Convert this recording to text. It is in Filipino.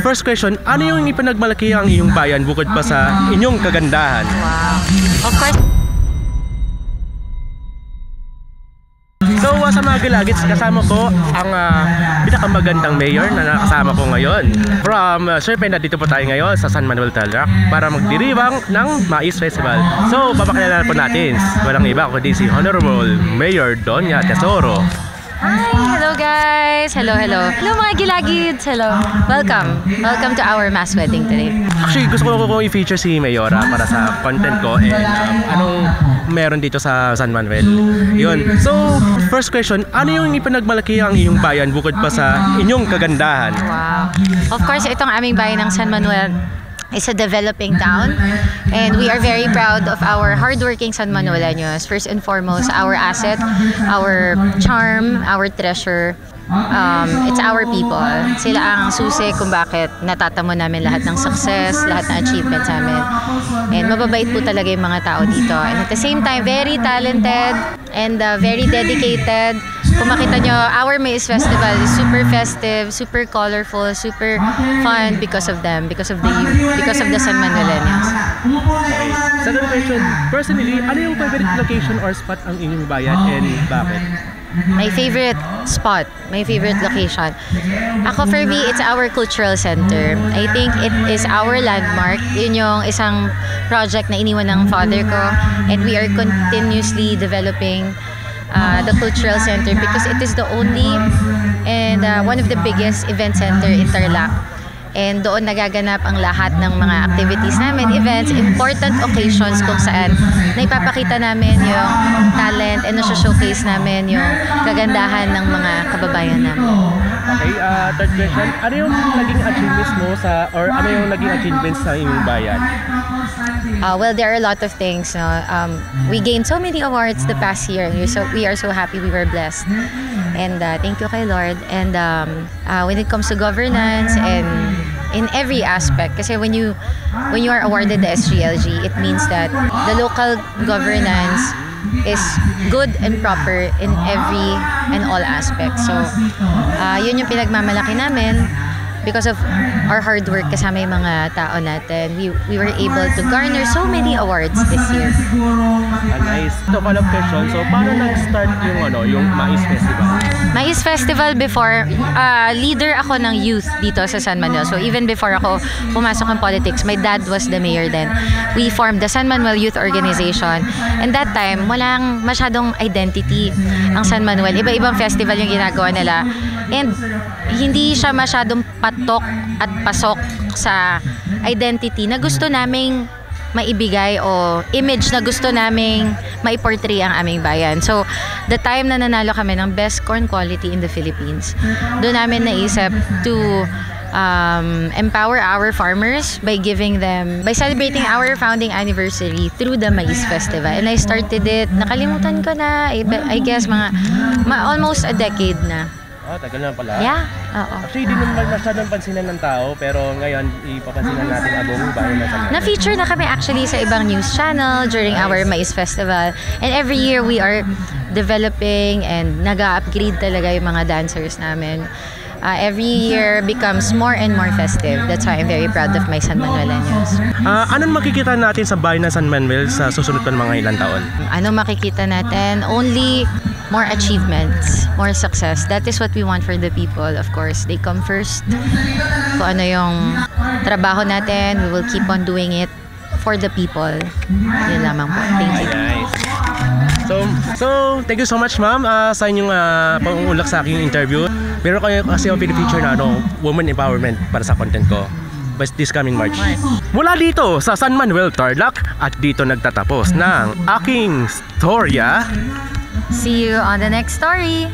first question, ano yung ipinagmalaki ang iyong bayan bukod pa sa inyong kagandahan? Wow. Of course. So sa mga Gilagits, kasama ko ang pinakamagandang mayor na nakasama ko ngayon. Syempre nandito po tayo ngayon sa San Manuel Tarlac para magdiriwang ng Mais Festival. So papakilala po natin, walang iba kundi si Honorable Mayor Doña Tesoro. Hi! Hello guys! Hello mga Gilagids! Hello! Welcome to our mass wedding today. Actually, gusto ko i-feature si Mayora para sa content ko and anong meron dito sa San Manuel. Yun. So, first question, ano yung ipinagmalaki ang iyong bayan bukod pa sa inyong kagandahan? Wow! Of course, itong aming bayan ng San Manuel is a developing town, and we are very proud of our hardworking San Manueleños. First and foremost, our asset, our charm, our treasure. It's our people. Sila ang susi kung bakit natatamo namin lahat ng success, lahat ng achievements namin. And mababait po talaga yung mga tao dito. And at the same time, very talented and very dedicated. Kung makita nyo, our Mais Festival is super festive, super colorful, super fun because of them, because of the youth, because of the San Manueleños. Okay. Second question, personally, ano yung favorite location or spot ang inyong bayan and bakit? My favorite spot, my favorite location. Ako, for me, it's our cultural center. I think it is our landmark. Yun yung isang project na iniwan ng father ko, and we are continuously developing the cultural center because it is the only and one of the biggest event center in Tarlac. And doon nagaganap ang lahat ng mga activities namin, events, important occasions kung saan naipapakita namin yung talent and nasa-showcase namin yung kagandahan ng mga kababayan namin. Okay, third question, ano yung naging achievements mo or ano yung naging achievements sa inyong bayan? Well, there are a lot of things. No? We gained so many awards the past year. We are so happy, we were blessed. And thank you kay Lord. And when it comes to governance and in every aspect, kasi when you are awarded the SGLG, it means that the local governance is good and proper in every and all aspects. So, yun yung pinagmamalaki namin. Because of our hard work kasama yung mga tao natin, we were able to garner so many awards this year. Nice. So, follow-up question. So, paano nag-start yung Mais Festival? Mais Festival before, leader ako ng youth dito sa San Manuel. So, even before ako pumasok ng politics, my dad was the mayor then. We formed the San Manuel Youth Organization. And that time, walang masyadong identity ang San Manuel. Iba-ibang festival yung ginagawa nila. And hindi siya masyadong patok at pasok sa identity na gusto naming maibigay o image na gusto naming maiportray ang aming bayan. So, the time na nanalo kami ng best corn quality in the Philippines, doon namin naisip to empower our farmers by celebrating our founding anniversary through the Mais Festival. And I started it, nakalimutan ko na, I guess almost a decade na. Tagal na pala. Yeah, oo. Actually, hindi naman masyadong pansinan ng tao, pero ngayon, ipapansinan natin ang buong bayan na San Manuel. Na-feature na kami actually sa ibang news channel during our Mais Festival. And every year, we are developing and nag-upgrade talaga yung mga dancers namin. Every year becomes more and more festive. That's why I'm very proud of my San Manueleños. Anong makikita natin sa bayan ng San Manuel sa susunod pa mga ilang taon? Anong makikita natin? Only more achievements, more success. That is what we want for the people, of course. They come first. Kung ano yung trabaho natin, we will keep on doing it for the people. Yun lamang po. Thank you. Nice. So thank you so much, ma'am, sa inyong pangungulak sa aking interview. Meron kayo kasi yung feature na women empowerment para sa content ko this coming March. Mula dito sa San Manuel Tarlac, at dito nagtatapos ng aking storya. See you on the next story.